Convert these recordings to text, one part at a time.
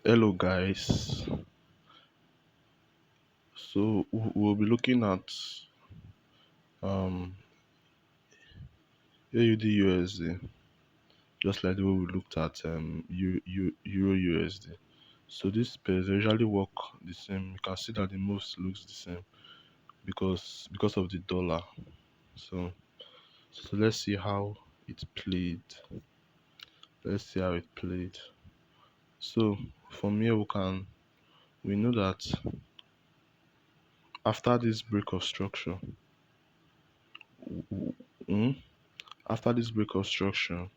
Hello guys. So we'll be looking at um AUD USD just like the way we looked at Euro USD. So these pairs they usually work the same. You can see that the moves looks the same because of the dollar. So so let's see how it played. Let's see how it played. So from here we know that after this break of structure, w- mm, after this break of structure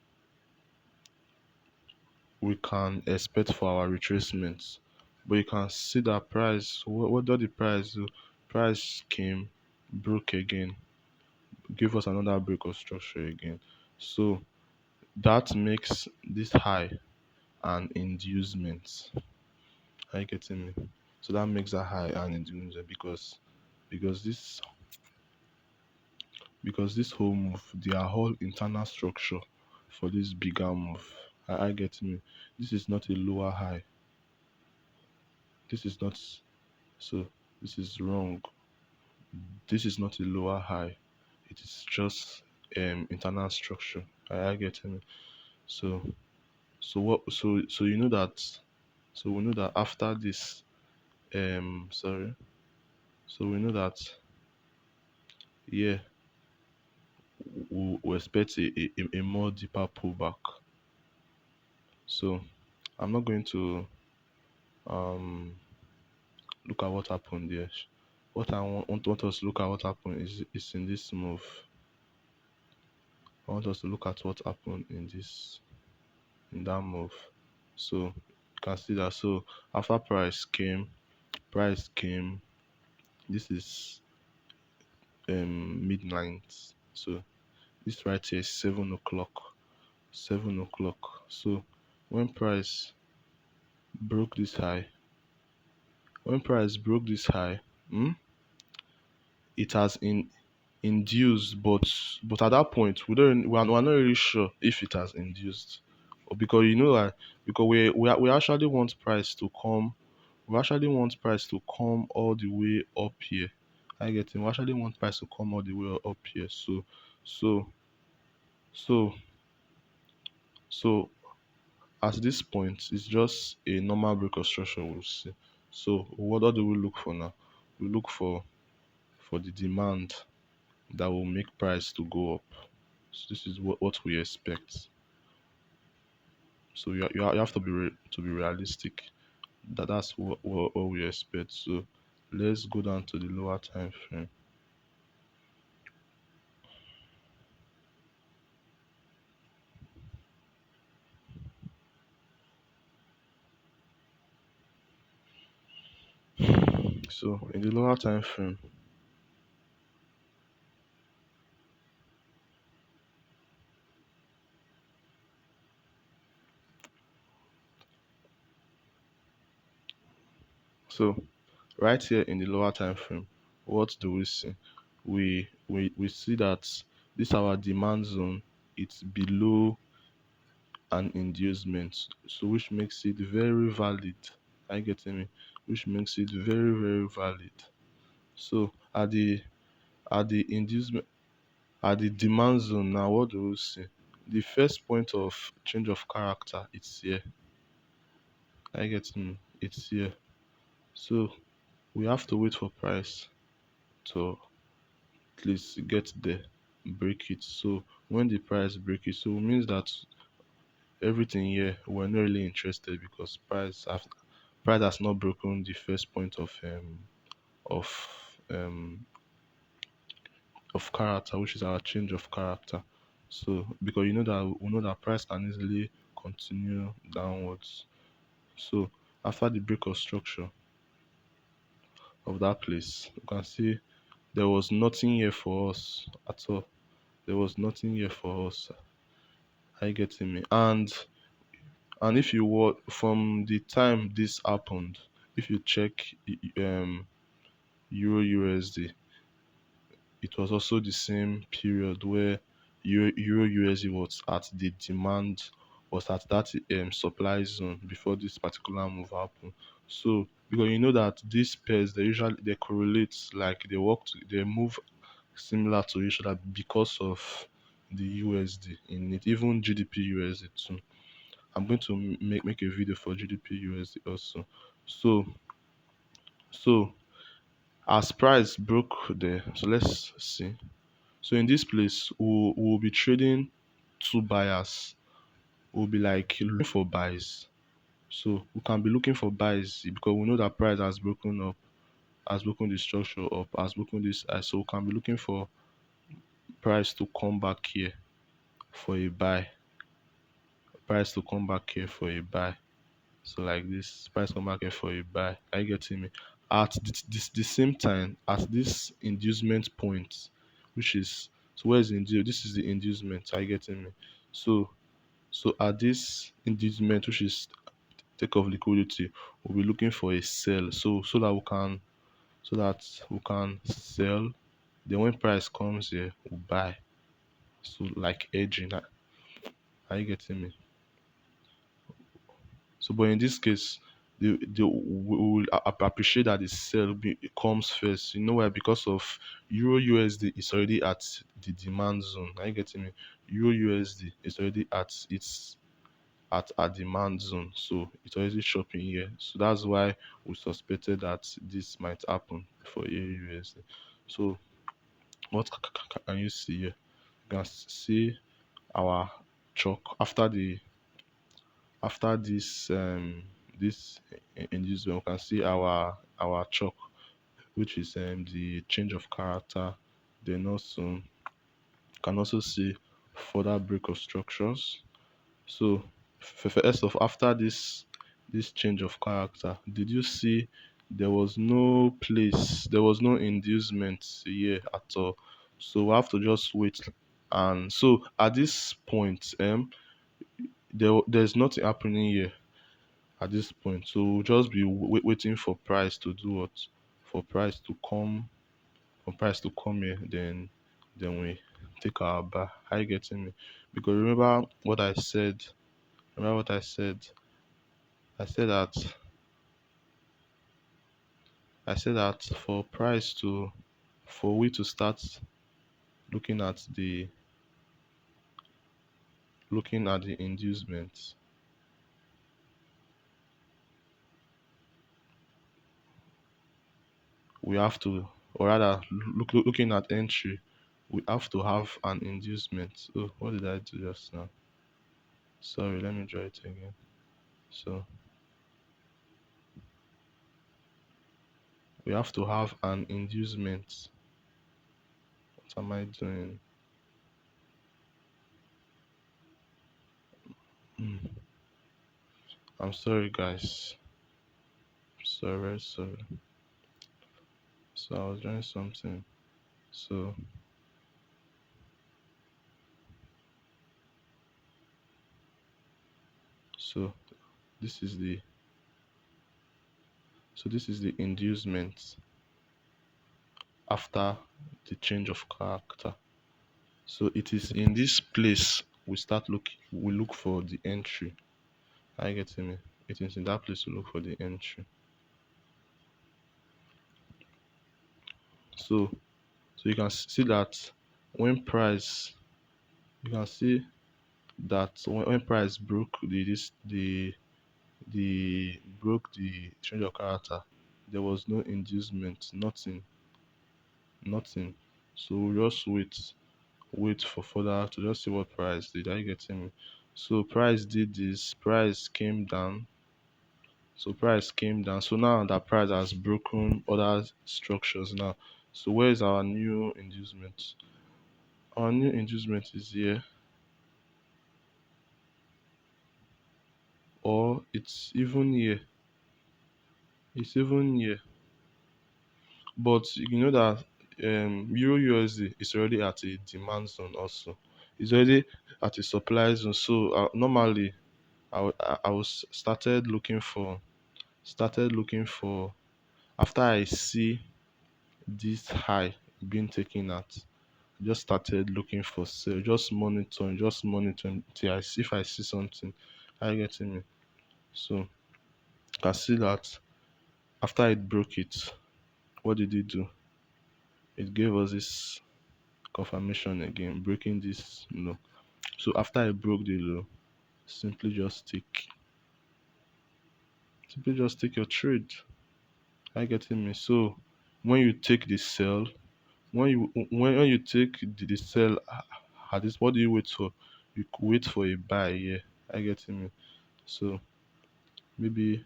we can expect for our retracements. But you can see that price, what did the price do? Price came, broke again, give us another break of structure again. So that makes this high an inducement. Are you getting me? So that makes that high an inducement because this this whole move, they are whole internal structure for this bigger move. Are you getting me? This is not a lower high. This is not so this is wrong. This is not a lower high. It is just internal structure. Are you getting me? So so you know that so we know that after this sorry. So we know that yeah we expect a more deeper pullback. So I'm not going to um look at what happened there. What I want us to look at what happened is in this move. I want us to look at what happened in that move. So you can see that. So after price came. This is midnight. So this right here is 7 o'clock. 7 o'clock. So when price broke this high, when price broke this high, hmm, it has induced, but at that point we're not really sure if it has induced, or because you know that because we actually want price to come. We actually want price to come all the way up here. I get it. We actually want price to come all the way up here. So, so, so at this point, it's just a normal break of structure we'll see. So, what do we look for now? We look for the demand that will make price to go up. So this is what we expect. So you have to to be realistic. That's what we expect. So let's go down to the lower time frame. So in the lower time frame, so right here in the lower time frame, what do we see? We see that this our demand zone, it's below an inducement, so which makes it very valid. Are you getting me? Which makes it very valid. So at the inducement at the demand zone now, what do we see? The first point of change of character, it's here. Are you getting me? It's here. So we have to wait for price to at least get there, break it. So when the price break it, so it means that everything here we're not really interested because price has not broken the first point of um of character, which is our change of character. So because you know that we know that price can easily continue downwards. So after the break of structure of that place, you can see there was nothing here for us at all. There was nothing here for us. Are you getting me? And if you were from the time this happened, if you check Euro USD, it was also the same period where Euro USD was at the demand was at that supply zone before this particular move happened. So because you know that these pairs they correlate, like they move similar to each other because of the USD in it, even GDP USD too. I'm going to make a video for GDP USD also. So so as price broke there, so let's see. So in this place, we'll be trading two buyers. We'll be like looking for buys. So we can be looking for buys because we know that price has broken the structure up, has broken this. So we can be looking for price to come back here for a buy. Price to come back here for a buy. So like this, price come back here for a buy. Are you getting me? At the same time, at this inducement point, which is so where is the this is the inducement. Are you getting me? So at this inducement, which is take off liquidity, we'll be looking for a sell. So that we can sell. Then when price comes here, we'll buy. So like edging. Are you getting me? So, but in this case, we will appreciate that the it comes first. You know why? Because of Euro USD is already at the demand zone. Are you getting me? Euro USD is already at its at a demand zone, so it's already shopping here. So that's why we suspected that this might happen for Euro USD. So what can you see here? You can see our chalk after this inducement. We can see our chalk, which is the change of character. Then also can also see further break of structures. So first of after this change of character, did you see there was no inducement here at all. So we have to just wait. And so at this point, there's nothing happening here at this point. So we'll just be waiting for price to do what? For price to come, for price to come here, then we take our buy. How you getting me? Because remember what I said. Remember what I said. I said that for price to for we to start looking at the inducement, we have to, or rather looking at entry, we have to have an inducement. Oh, what did I do just now? Sorry, let me draw it again. So we have to have an inducement. What am I doing? Hmm. I'm sorry, guys. Sorry. So I was doing something. So so this is the this is the inducement after the change of character. So it is in this place we look for the entry. Are you getting me? It is in that place we look for the entry. So you can see that when price you can see that when price broke the broke the change of character, there was no inducement, nothing. So we just wait for further to just see what price did. Are you getting me? So price did this, price came down. So price came down. So now that price has broken other structures now. So where is our new inducement? Our new inducement is here, or it's even here. It's even here. But you know that Euro USD is already at a demand zone also. It's already at a supply zone. So normally I was started looking for after I see this high being taken at. Just started looking for sale, just monitoring till I see if I see something. Are you getting me? So I can see that after it broke it, what did it do? It gave us this confirmation again, breaking this low. So after I broke the low, simply just take your trade. Are you getting me? So when you take the sell, when you take the sell at this, what do you wait for? You wait for a buy here. Are you getting me? So maybe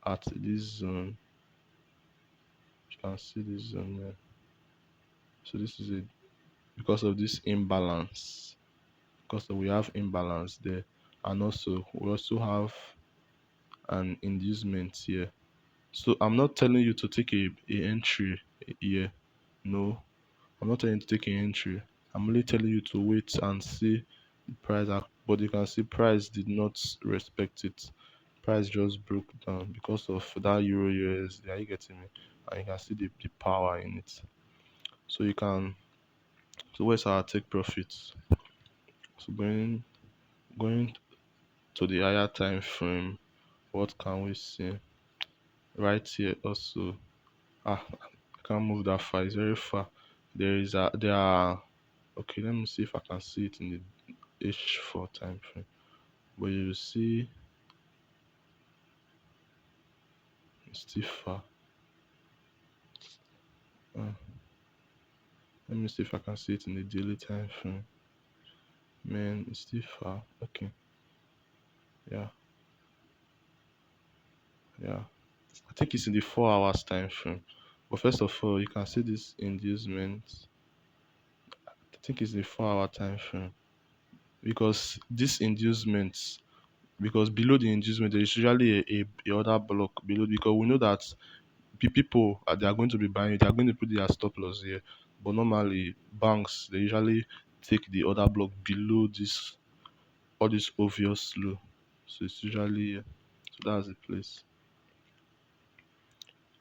at this zone, you can see this zone here. So this is it because of this imbalance. Because we have imbalance there, and also we also have an inducement here. So I'm not telling you to take a entry here. No, I'm not telling you to take an entry. I'm only telling you to wait and see the price. But you can see price did not respect it. Price just broke down because of that Euro USD. Are you getting me? And you can see the power in it. So you can. So where's our take profits? So going to the higher time frame, what can we see? Right here also. I can't move that far. It's very far. There are. Okay, let me see if I can see it in the H4 time frame. But you see, it's still far. Uh, Let me see if I can see it in the daily time frame. Man, it's still far. Okay, yeah, yeah. I think it's in the 4 hours time frame. But first of all, you can see this inducement. I think it's the 4 hour time frame because this inducement, because below the inducement there is usually a other block below, because we know that people they are going to be buying, they are going to put their stop loss here. But normally banks they usually take the other block below this, all this obvious low. So it's usually so that's the place.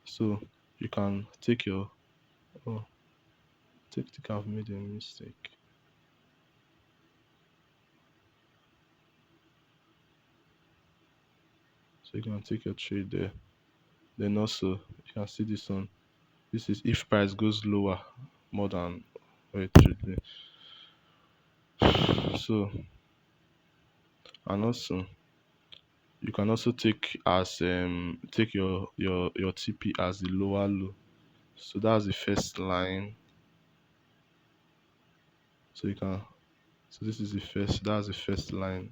So you can take your, oh, think I've made a mistake. So you can take your trade there. Then also you can see this one. This is if price goes lower more than where it should be. So and also you can also take your TP as the lower low. So that's the first line. So you can so this is the first that's the first line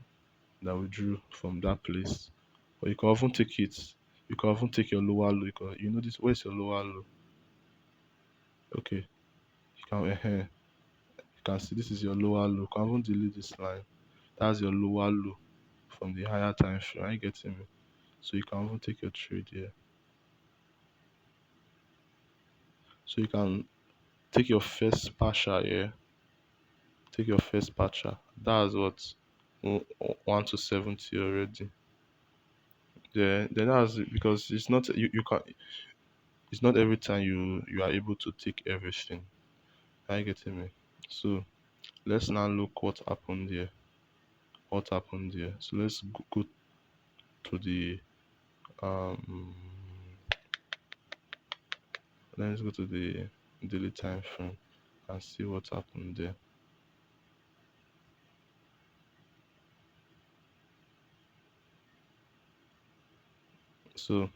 that we drew from that place. Or you can often take it. You can often take your lower low. You know this. Where's your lower low? Okay. You can see this is your lower low. You can even delete this line. That's your lower low from the higher time frame. Are you getting me? So you can even take your trade here. So you can take your first partial here. Take your first partial. That's what 1 to 70 already. Then that's it, because it's not you can it's not every time you are able to take everything. Are you getting me? So let's now look what happened here. What happened here? So let's go to the um let's go to the daily time frame and see what happened there. So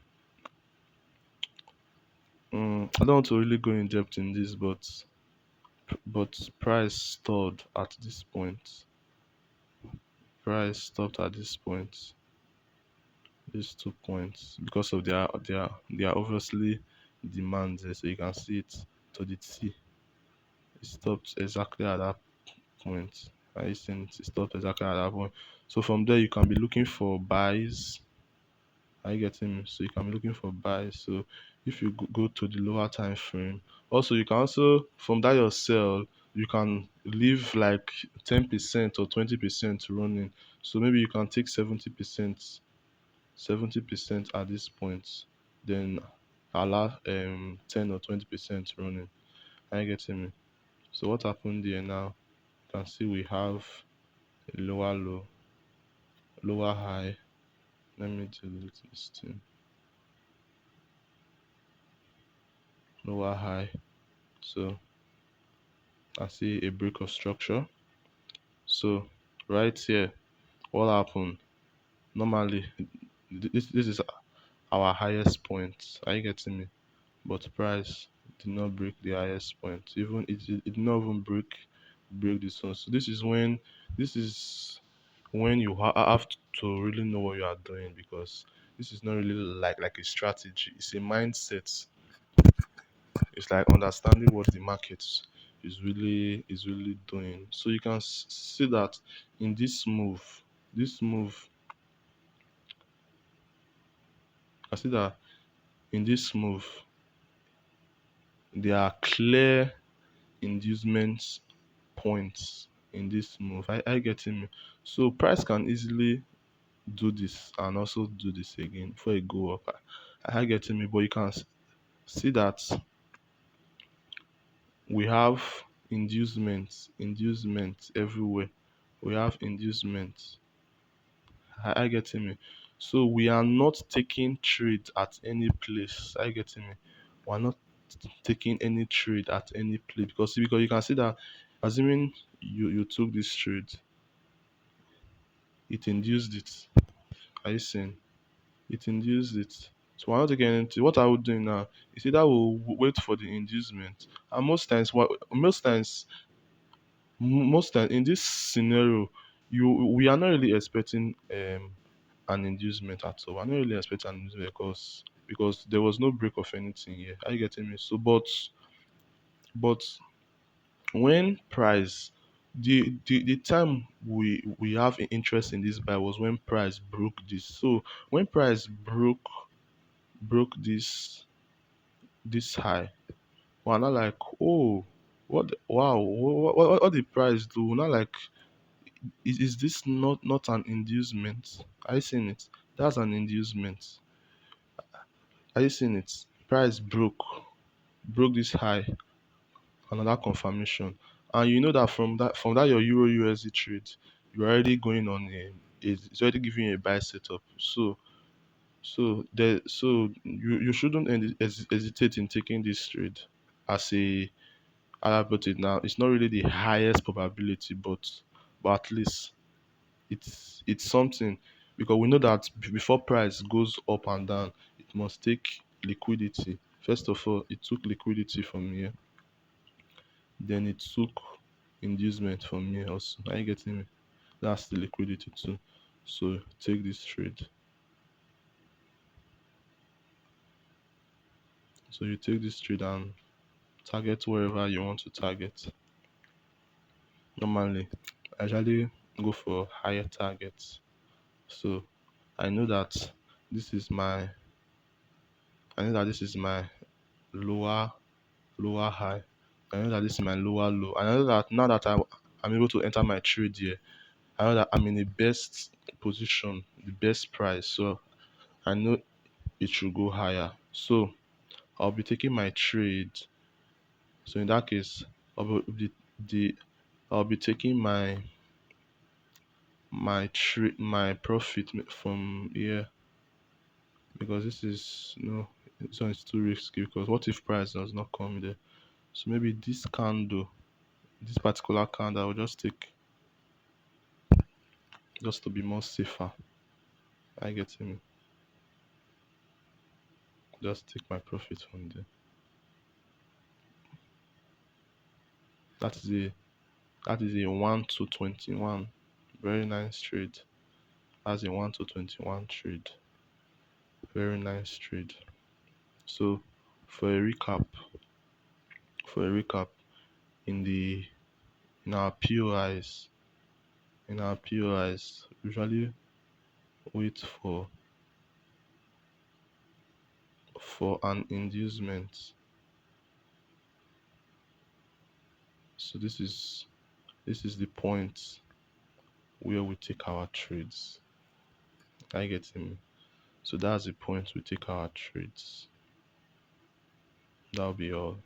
I don't want to really go in depth in this, but price stalled at this point. Price stopped at this point. These 2 points because of their obviously demands there. So you can see it to the T. It stopped exactly at that point. I think it stopped exactly at that point. So from there you can be looking for buys. Are you getting me? So you can be looking for buys. So if you go to the lower time frame, also you can also from that your sell, you can leave like 10% or 20% running. So maybe you can take 70% at this point, then allow 10 or 20% running. Are you getting me? So what happened there now? You can see we have a lower low, lower high. Let me delete this thing. Lower high. So I see a break of structure. So right here, what happened? Normally, this is our highest point. Are you getting me? But price did not break the highest point. Even it did not even break this one. So this is when you have to really know what you are doing, because this is not really like a strategy. It's a mindset. It's like understanding what the market is really doing. So you can see that in this move, I see that in this move, there are clear inducement points in this move. I getting me? So price can easily do this and also do this again before it go up. I getting me? But you can see that we have inducements everywhere. We have inducements. I getting me? So we are not taking trade at any place. I getting me? We're not taking any trade at any place, because you can see that assuming you took this trade, it induced it. Are you seeing? It induced it. So we're not taking anything. What I would do now is either we'll wait for the inducement. And most times in this scenario, we are not really expecting an inducement at all. We're not really expecting an inducement because there was no break of anything here. Are you getting me? So but when price the time we have an interest in this buy was when price broke this. So when price broke this high, we're not like, oh, what the price do now, like, is this not an inducement? Are you seeing it? That's an inducement. Are you seeing it? Price broke this high, another confirmation. And you know that from that your euro USD trade, you're already going on it's already giving you a buy setup. So you shouldn't hesitate in taking this trade as a, how I put it now, it's not really the highest probability, but at least it's something, because we know that before price goes up and down, it must take liquidity. First of all, it took liquidity from here, then it took inducement from here also. Are you getting me? That's the liquidity too. So take this trade. So you take this trade and target wherever you want to target. Normally, I usually go for higher targets. So I know that this is my I know that this is my lower lower high. I know that this is my lower low. I know that now that I'm able to enter my trade here, I know that I'm in the best position, the best price. So I know it should go higher. So I'll be taking my trade. So in that case, I'll be the I'll be taking my profit from here, because this is no this one is too risky, because what if price does not come there? So maybe this particular candle I will just take, just to be more safer. I get me. Just take my profit from there. That is a that is a 1 to 21. Very nice trade. That's a 1 to 21 trade. Very nice trade. So for a recap, in the in our POIs, usually wait for an inducement. So this is the point where we take our trades. I get him. So that's the point we take our trades. That'll be all.